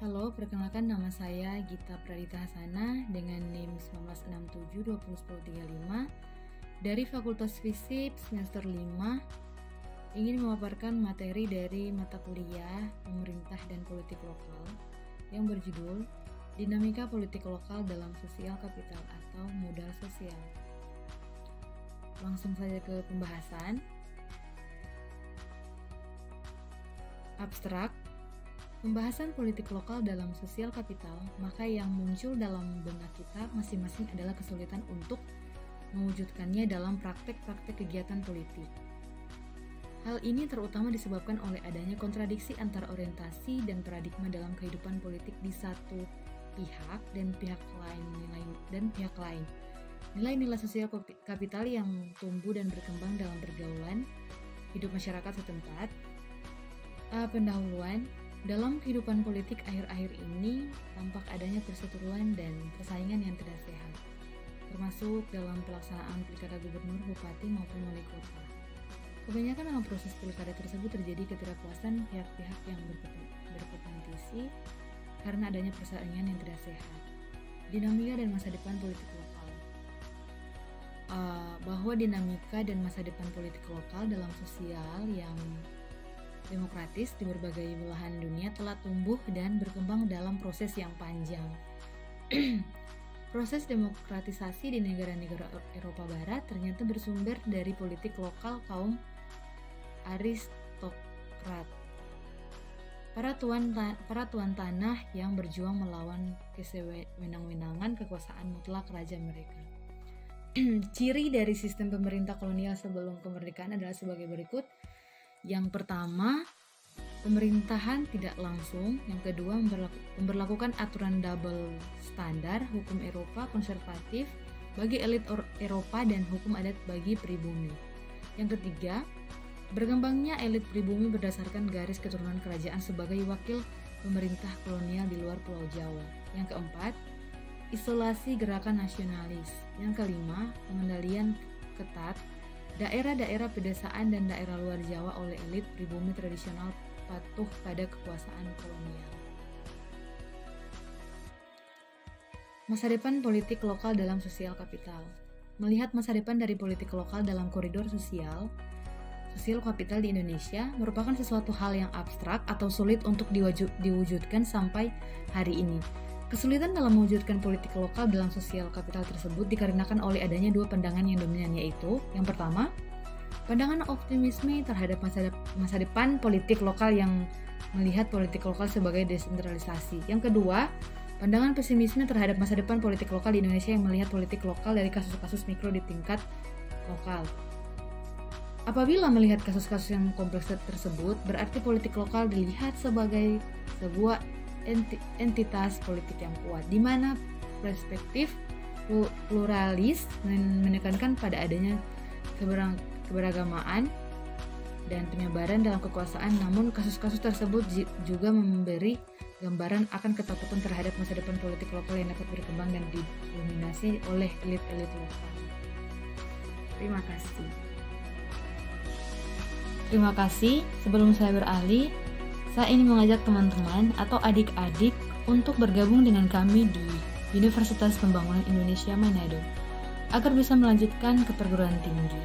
Halo, perkenalkan nama saya Gita Pradita Hasana dengan NIM 1967201035 dari Fakultas Fisip semester 5. Ingin memaparkan materi dari mata kuliah Pemerintah dan Politik Lokal yang berjudul Dinamika Politik Lokal dalam Sosial Kapital atau Modal Sosial. Langsung saja ke pembahasan. Abstrak. Pembahasan politik lokal dalam sosial kapital, maka yang muncul dalam benak kita masing-masing adalah kesulitan untuk mewujudkannya dalam praktek-praktek kegiatan politik. Hal ini terutama disebabkan oleh adanya kontradiksi antara orientasi dan paradigma dalam kehidupan politik di satu pihak dan pihak lain. Nilai-nilai sosial kapital yang tumbuh dan berkembang dalam pergaulan hidup masyarakat setempat. Pendahuluan. Dalam kehidupan politik akhir-akhir ini, tampak adanya perseteruan dan persaingan yang tidak sehat, termasuk dalam pelaksanaan pilkada gubernur, bupati, maupun wali kota. Kebanyakan dalam proses pilkada tersebut terjadi ketidakpuasan pihak-pihak yang berkompetisi karena adanya persaingan yang tidak sehat. Dinamika dan masa depan politik lokal. Bahwa dinamika dan masa depan politik lokal dalam sosial yang demokratis di berbagai belahan dunia telah tumbuh dan berkembang dalam proses yang panjang. Proses demokratisasi di negara-negara Eropa Barat ternyata bersumber dari politik lokal kaum aristokrat, para tuan tanah yang berjuang melawan kesewenang-wenangan kekuasaan mutlak raja mereka. Ciri dari sistem pemerintah kolonial sebelum kemerdekaan adalah sebagai berikut. Yang pertama, pemerintahan tidak langsung. Yang kedua, memberlakukan aturan double standar, hukum Eropa konservatif bagi elit Eropa dan hukum adat bagi pribumi. Yang ketiga, berkembangnya elit pribumi berdasarkan garis keturunan kerajaan sebagai wakil pemerintah kolonial di luar Pulau Jawa. Yang keempat, isolasi gerakan nasionalis. Yang kelima, pengendalian ketat daerah-daerah pedesaan dan daerah luar Jawa oleh elit pribumi tradisional patuh pada kekuasaan kolonial. Masa depan politik lokal dalam sosial kapital. Melihat masa depan dari politik lokal dalam koridor sosial kapital di Indonesia merupakan sesuatu hal yang abstrak atau sulit untuk diwujudkan sampai hari ini. Kesulitan dalam mewujudkan politik lokal dalam sosial kapital tersebut dikarenakan oleh adanya dua pandangan yang dominan, yaitu yang pertama, pandangan optimisme terhadap masa depan politik lokal yang melihat politik lokal sebagai desentralisasi. Yang kedua, pandangan pesimisme terhadap masa depan politik lokal di Indonesia yang melihat politik lokal dari kasus-kasus mikro di tingkat lokal. Apabila melihat kasus-kasus yang kompleks tersebut, berarti politik lokal dilihat sebagai sebuah entitas politik yang kuat, di mana perspektif pluralis menekankan pada adanya keberagamaan dan penyebaran dalam kekuasaan. Namun kasus-kasus tersebut juga memberi gambaran akan ketakutan terhadap masa depan politik lokal yang dapat berkembang dan didominasi oleh elit-elit lokal. Terima kasih. Sebelum saya beralih, saya ingin mengajak teman-teman atau adik-adik untuk bergabung dengan kami di Universitas Pembangunan Indonesia Manado agar bisa melanjutkan ke perguruan tinggi.